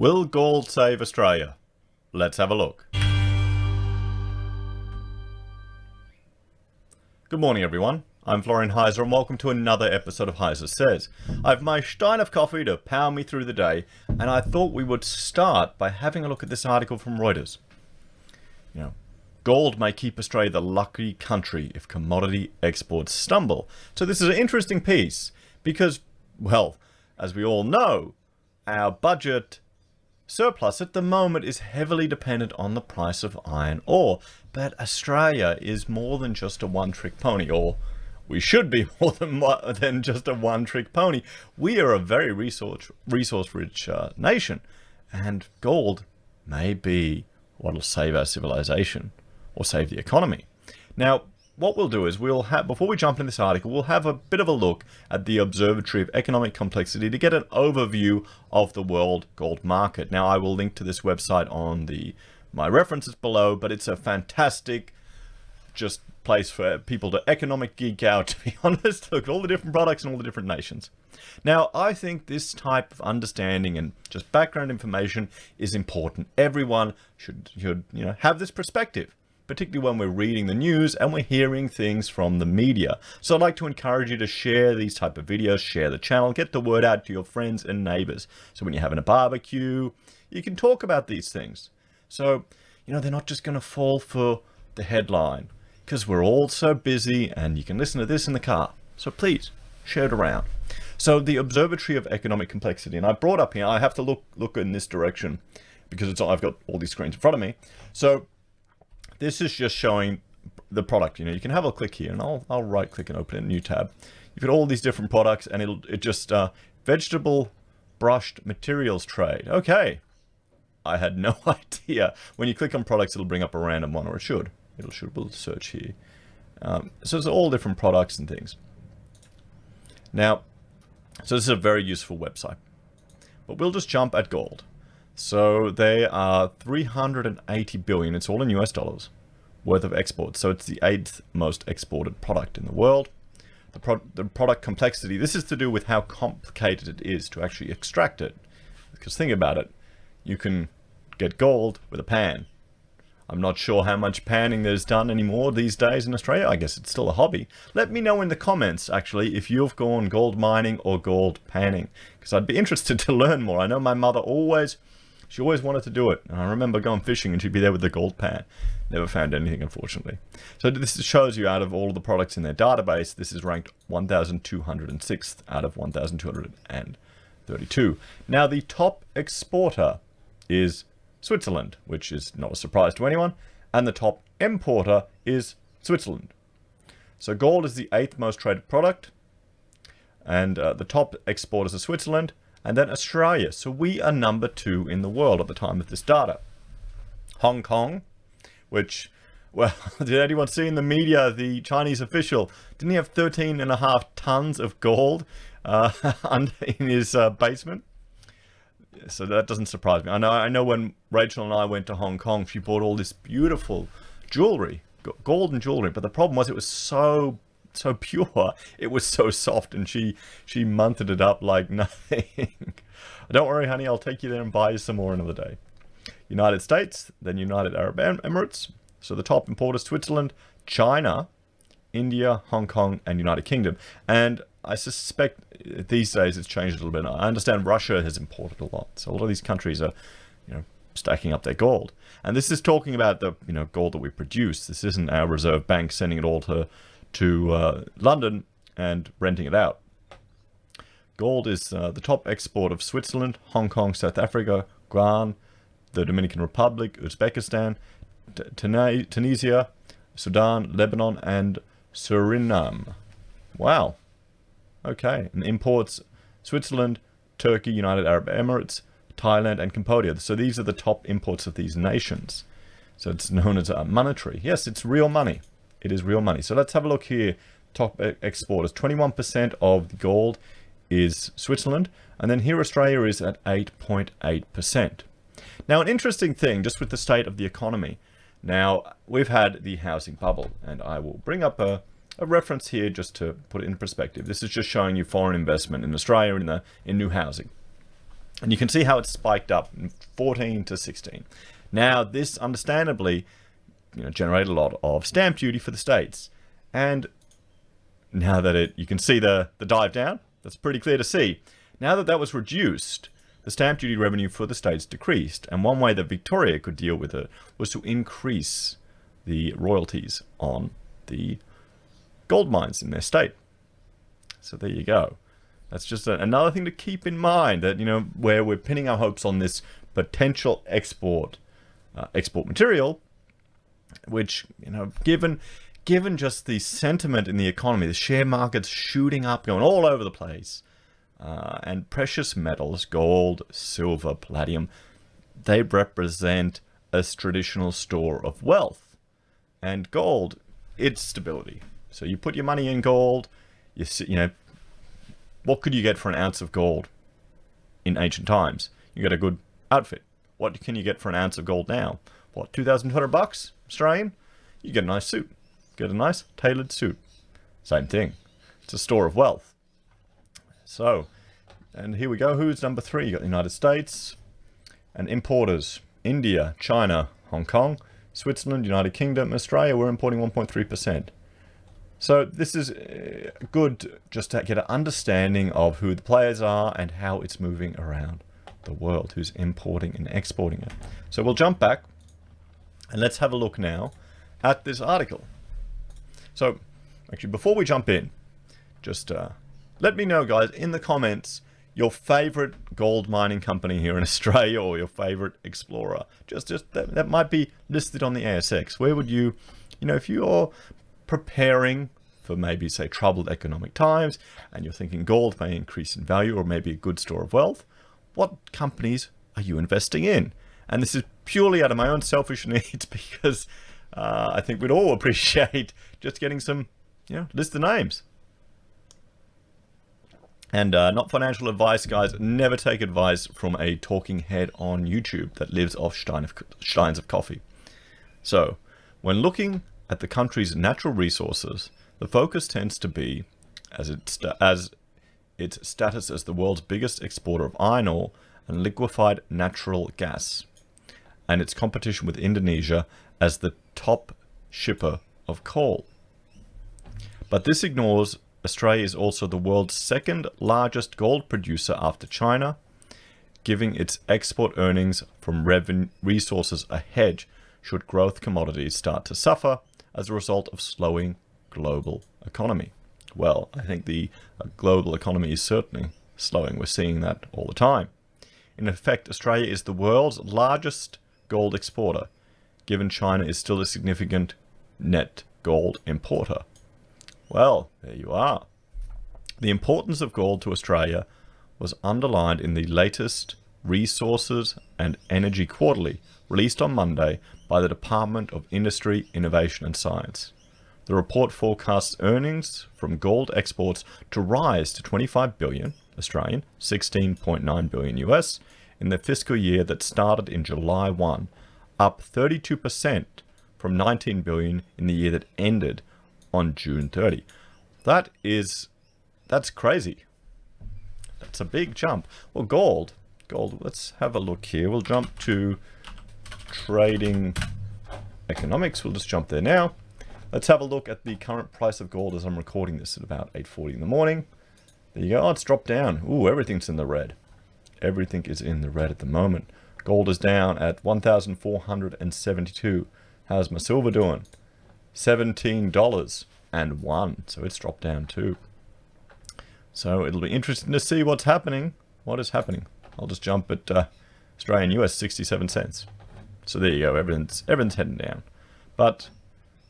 Will gold save Australia? Let's have a look. Good morning, everyone. I'm Florian Heise, and welcome to another episode of Heise Says. I have my stein of coffee to power me through the day, and I thought we would start by having a look at this article from Reuters. Gold may keep Australia the lucky country if commodity exports stumble. So this is an interesting piece because, well, as we all know, our budget surplus at the moment is heavily dependent on the price of iron ore. But Australia is more than just a one-trick pony, or we should be more than just a one-trick pony. We are a very resource-rich nation, and gold may be what will save our civilization or save the economy. Now, what we'll do is before we jump into this article, we'll have a bit of a look at the Observatory of Economic Complexity to get an overview of the world gold market. Now, I will link to this website on my references below, but it's a fantastic just place for people to economic geek out, to be honest. Look at all the different products and all the different nations. Now, I think this type of understanding and just background information is important. Everyone should have this perspective, particularly when we're reading the news and we're hearing things from the media. So I'd like to encourage you to share these type of videos, share the channel, get the word out to your friends and neighbors. So when you're having a barbecue, you can talk about these things. So, they're not just going to fall for the headline, because we're all so busy and you can listen to this in the car. So please, share it around. So the Observatory of Economic Complexity, and I brought up here, I have to look in this direction because I've got all these screens in front of me. So this is just showing the product. You can have a click here, and I'll right click and open a new tab. You've got all these different products, and it just vegetable brushed materials trade. Okay. I had no idea. When you click on products, it'll bring up a random one, or it should. We'll search here. So it's all different products and things. Now, so this is a very useful website. But we'll just jump at gold. So they are 380 billion, it's all in US dollars, worth of exports. So it's the 8th most exported product in the world. The product complexity, this is to do with how complicated it is to actually extract it. Because think about it, you can get gold with a pan. I'm not sure how much panning there's done anymore these days in Australia. I guess it's still a hobby. Let me know in the comments, actually, if you've gone gold mining or gold panning, because I'd be interested to learn more. I know my mother always wanted to do it. And I remember going fishing and she'd be there with the gold pan. Never found anything, unfortunately. So this shows you out of all of the products in their database, this is ranked 1,206th out of 1,232. Now, the top exporter is Switzerland, which is not a surprise to anyone, and the top importer is Switzerland. So gold is the 8th most traded product, and the top exporters are Switzerland, and then Australia. So we are number 2 in the world at the time of this data. Hong Kong, which, well, did anyone see in the media, the Chinese official, didn't he have 13.5 tons of gold in his basement? So that doesn't surprise me. I know when Rachel and I went to Hong Kong, she bought all this beautiful jewelry, golden jewelry. But the problem was it was so pure. It was so soft, and she munted it up like nothing. Don't worry, honey. I'll take you there and buy you some more another day. United States, then United Arab Emirates. So the top importers: Switzerland, China, India, Hong Kong, and United Kingdom. And I suspect these days it's changed a little bit. I understand Russia has imported a lot. So a lot of these countries are, stacking up their gold. And this is talking about the, gold that we produce. This isn't our reserve bank sending it all to London and renting it out. Gold is the top export of Switzerland, Hong Kong, South Africa, Ghana, the Dominican Republic, Uzbekistan, Tunisia, Sudan, Lebanon, and Suriname. Wow. Okay. And imports: Switzerland, Turkey, United Arab Emirates, Thailand, and Cambodia. So these are the top imports of these nations. So it's known as monetary. Yes, it's real money. It is real money. So let's have a look here. Top exporters. 21% of the gold is Switzerland. And then here Australia is at 8.8%. Now, an interesting thing, just with the state of the economy. Now, we've had the housing bubble, and I will bring up a reference here just to put it in perspective. This is just showing you foreign investment in Australia in new housing. And you can see how it's spiked up in 14 to 16. Now, this understandably, generated a lot of stamp duty for the states. And now that you can see the dive down, that's pretty clear to see. Now that that was reduced, the stamp duty revenue for the states decreased. And one way that Victoria could deal with it was to increase the royalties on the gold mines in their state. So there you go. That's just another thing to keep in mind, that, where we're pinning our hopes on this potential export material, which, given just the sentiment in the economy, the share market's shooting up, going all over the place, and precious metals, gold, silver, palladium, they represent a traditional store of wealth. And gold, it's stability. So you put your money in gold, what could you get for an ounce of gold in ancient times? You get a good outfit. What can you get for an ounce of gold now? What, $2,200 Australian? You get a nice suit. Get a nice tailored suit. Same thing. It's a store of wealth. So, and here we go. Who's number 3? You got the United States and importers. India, China, Hong Kong, Switzerland, United Kingdom, Australia. We're importing 1.3%. So this is good just to get an understanding of who the players are and how it's moving around the world, who's importing and exporting it. So we'll jump back and let's have a look now at this article. So actually, before we jump in, just let me know, guys, in the comments, your favorite gold mining company here in Australia, or your favorite explorer. Just that might be listed on the ASX. Where would you, if you're preparing for maybe, say, troubled economic times, and you're thinking gold may increase in value or maybe a good store of wealth, what companies are you investing in? And this is purely out of my own selfish needs, because I think we'd all appreciate just getting some, list the names. And not financial advice, guys. Never take advice from a talking head on YouTube that lives off steins of coffee. So, when looking at the country's natural resources, the focus tends to be as its status as the world's biggest exporter of iron ore and liquefied natural gas, and its competition with Indonesia as the top shipper of coal. But this ignores Australia is also the world's second largest gold producer after China, giving its export earnings from resources a hedge should growth commodities start to suffer as a result of slowing global economy. Well, I think the global economy is certainly slowing. We're seeing that all the time. In effect, Australia is the world's largest gold exporter, given China is still a significant net gold importer. Well, there you are. The importance of gold to Australia was underlined in the latest Resources and Energy Quarterly, released on Monday by the Department of Industry, Innovation and Science. The report forecasts earnings from gold exports to rise to 25 billion Australian, 16.9 billion US, in the fiscal year that started in July 1, up 32% from 19 billion in the year that ended on June 30. That's crazy. That's a big jump. Well, gold, let's have a look here. We'll jump to trading economics. We'll just jump there now. Let's have a look at the current price of gold as I'm recording this at about 8:40 in the morning. There you go. Oh, it's dropped down. Ooh, everything's in the red. Everything is in the red at the moment. Gold is down at 1,472. How's my silver doing? $17.01. So it's dropped down too. So it'll be interesting to see what's happening. What is happening? I'll just jump at Australian US 67 cents. So there you go. Everything's heading down. But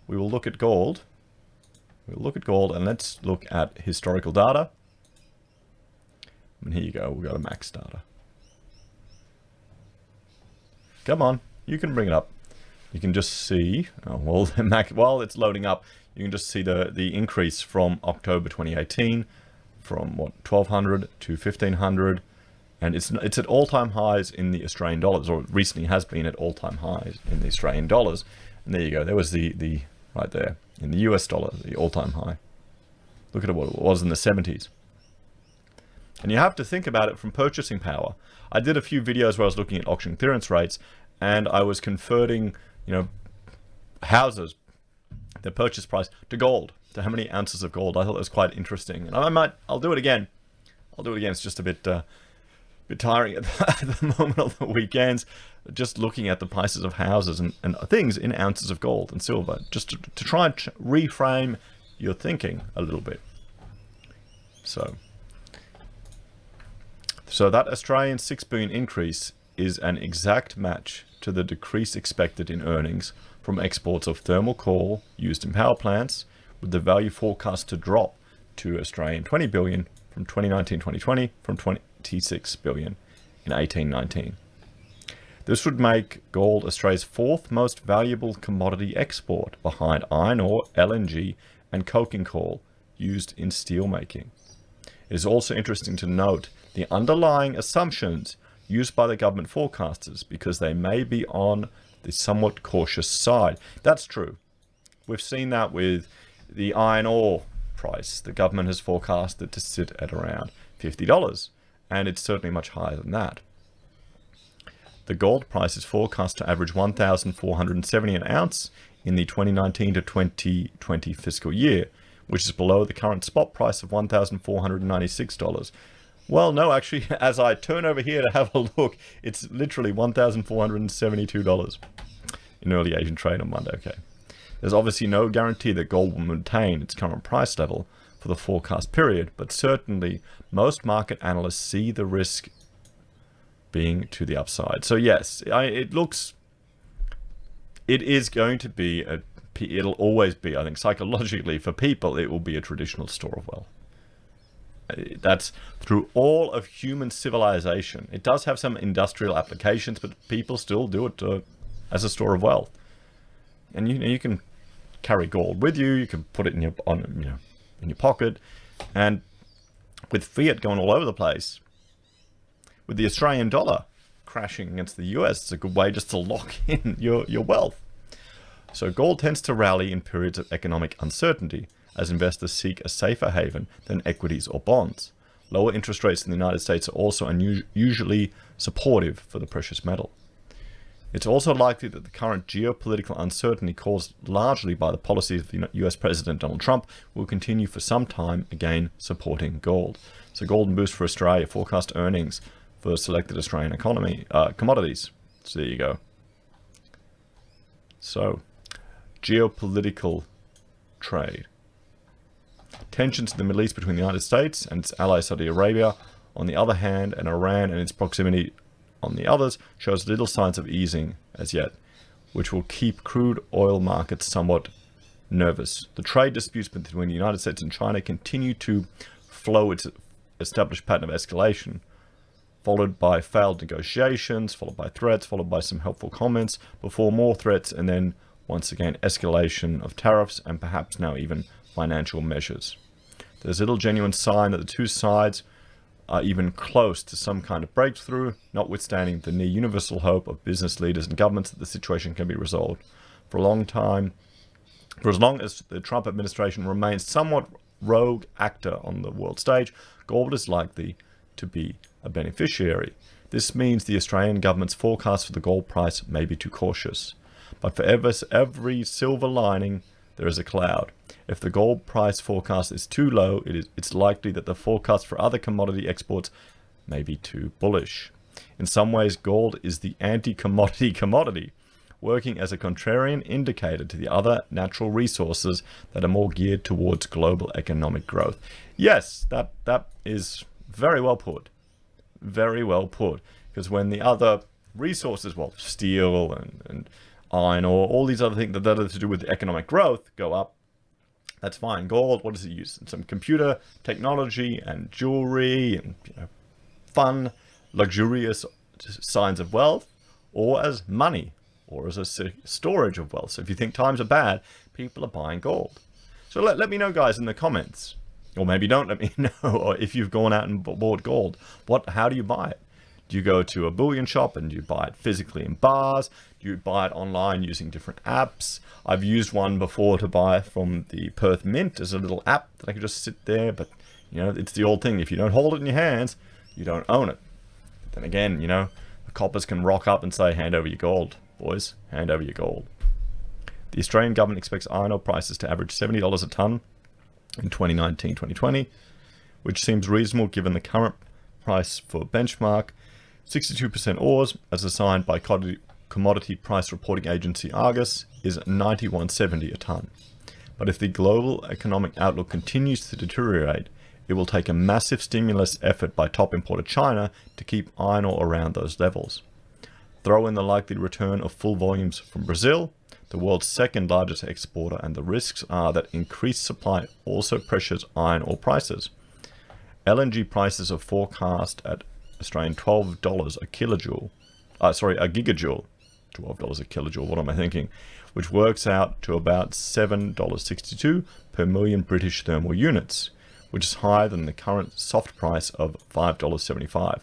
we will look at gold. We'll look at gold and let's look at historical data. And here you go. We've got a max data. Come on. You can bring it up. You can just see, while it's loading up, you can just see the increase from October 2018 from what, 1,200 to 1,500. And it's at all-time highs in the Australian dollars, or recently has been at all-time highs in the Australian dollars. And there you go. There was the right there in the US dollar, the all-time high. Look at what it was in the 70s. And you have to think about it from purchasing power. I did a few videos where I was looking at auction clearance rates, and I was converting, houses, the purchase price, to gold, to how many ounces of gold. I thought that was quite interesting. And I'll do it again. It's just a bit tiring at the moment on the weekends, just looking at the prices of houses and things in ounces of gold and silver, just to try and reframe your thinking a little bit. So that Australian 6 billion increase is an exact match to the decrease expected in earnings from exports of thermal coal used in power plants, with the value forecast to drop to Australian 20 billion from 2019-2020 from 26 billion in 18-19. This would make gold Australia's fourth most valuable commodity export, behind iron ore, LNG and coking coal used in steel making. It is also interesting to note the underlying assumptions used by the government forecasters, because they may be on the somewhat cautious side. That's true. We've seen that with the iron ore price. The government has forecasted to sit at around $50, and it's certainly much higher than that. The gold price is forecast to average $1,470 an ounce in the 2019 to 2020 fiscal year, which is below the current spot price of $1,496. Well, no, actually, as I turn over here to have a look, it's literally $1,472 in early Asian trade on Monday. Okay. There's obviously no guarantee that gold will maintain its current price level for the forecast period, but certainly most market analysts see the risk being to the upside. So yes, it is going to be it'll always be, I think, psychologically for people, it will be a traditional store of wealth. That's through all of human civilization. It does have some industrial applications, but people still do it as a store of wealth. And you can carry gold with you. You can put it in your pocket. And with fiat going all over the place, with the Australian dollar crashing against the US, it's a good way just to lock in your wealth. So gold tends to rally in periods of economic uncertainty, as investors seek a safer haven than equities or bonds. Lower interest rates in the United States are also unusually supportive for the precious metal. It's also likely that the current geopolitical uncertainty, caused largely by the policies of the US President Donald Trump, will continue for some time, again supporting gold. So golden boost for Australia, forecast earnings for selected Australian commodities. So there you go. So geopolitical trade. Tensions in the Middle East between the United States and its ally Saudi Arabia, on the other hand, and Iran and its proximity on the others, shows little signs of easing as yet, which will keep crude oil markets somewhat nervous. The trade disputes between the United States and China continue to flow its established pattern of escalation, followed by failed negotiations, followed by threats, followed by some helpful comments, before more threats, and then once again escalation of tariffs and perhaps now even financial measures. There's little genuine sign that the two sides are even close to some kind of breakthrough, notwithstanding the near universal hope of business leaders and governments that the situation can be resolved. For a long time, for as long as the Trump administration remains somewhat rogue actor on the world stage, gold is likely to be a beneficiary. This means the Australian government's forecast for the gold price may be too cautious. But for every silver lining, there is a cloud. If the gold price forecast is too low, it's likely that the forecast for other commodity exports may be too bullish. In some ways, gold is the anti-commodity commodity, working as a contrarian indicator to the other natural resources that are more geared towards global economic growth. Yes, that is very well put. Very well put. Because when the other resources, well, steel and iron ore, all these other things that are to do with economic growth go up, that's fine. Gold, what does it use? Some computer technology and jewelry and fun, luxurious signs of wealth, or as money, or as a storage of wealth. So if you think times are bad, people are buying gold. So let me know, guys, in the comments, or maybe don't let me know, or if you've gone out and bought gold, how do you buy it? Do you go to a bullion shop and you buy it physically in bars? Do you buy it online using different apps? I've used one before to buy from the Perth Mint as a little app that I could just sit there, but You know, it's the old thing. If you don't hold it in your hands, you don't own it. Then again, you know, the coppers can rock up and say, hand over your gold, boys. Hand over your gold. The Australian government expects iron ore prices to average $70 a tonne in 2019-2020, which seems reasonable given the current price for benchmark 62% ores, as assigned by commodity price reporting agency Argus, is $91.70 a tonne. But if the global economic outlook continues to deteriorate, it will take a massive stimulus effort by top importer China to keep iron ore around those levels. Throw in the likely return of full volumes from Brazil, the world's second largest exporter, and the risks are that increased supply also pressures iron ore prices. LNG prices are forecast at Australian $12 a gigajoule, $12 a kilojoule, what am I thinking? Which works out to about $7.62 per million British thermal units, which is higher than the current soft price of $5.75.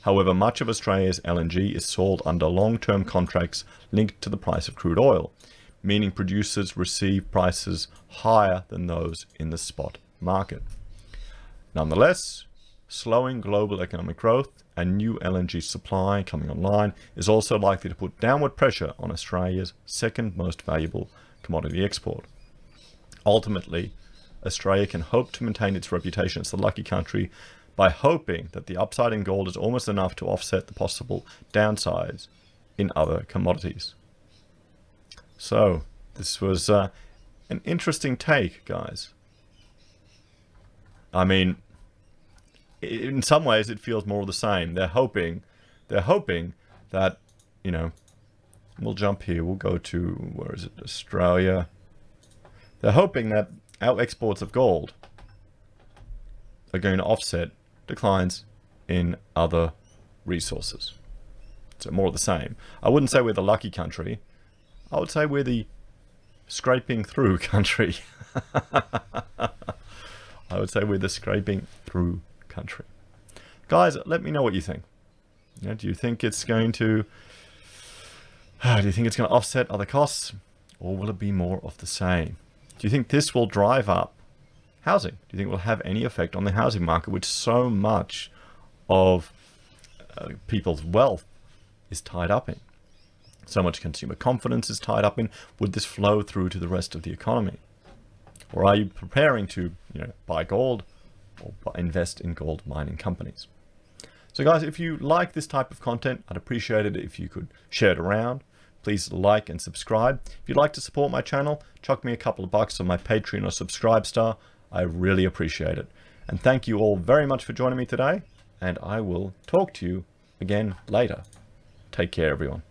However, much of Australia's LNG is sold under long-term contracts linked to the price of crude oil, meaning producers receive prices higher than those in the spot market. Nonetheless, slowing global economic growth and new LNG supply coming online is also likely to put downward pressure on Australia's second most valuable commodity export. Ultimately, Australia can hope to maintain its reputation as the lucky country by hoping that the upside in gold is almost enough to offset the possible downsides in other commodities. So, this was an interesting take, guys. I mean, in some ways it feels more of the same. They're hoping that, you know, we'll jump here, we'll go to, where is it, Australia. They're hoping that our exports of gold are going to offset declines in other resources. So more of the same. I wouldn't say we're the lucky country. I would say we're the scraping through country. I would say we're the scraping through country. Guys, let me know what you think. You know, do you think it's going to offset other costs, or will it be more of the same? Do you think this will drive up housing? Do you think it will have any effect on the housing market, which so much of people's wealth is tied up in? So much consumer confidence is tied up in. Would this flow through to the rest of the economy? Or are you preparing to, you know, buy gold or invest in gold mining companies? So guys, if you like this type of content, I'd appreciate it if you could share it around. Please like and subscribe. If you'd like to support my channel, chuck me a couple of bucks on my Patreon or Subscribestar. I really appreciate it. And thank you all very much for joining me today, and I will talk to you again later. Take care, everyone.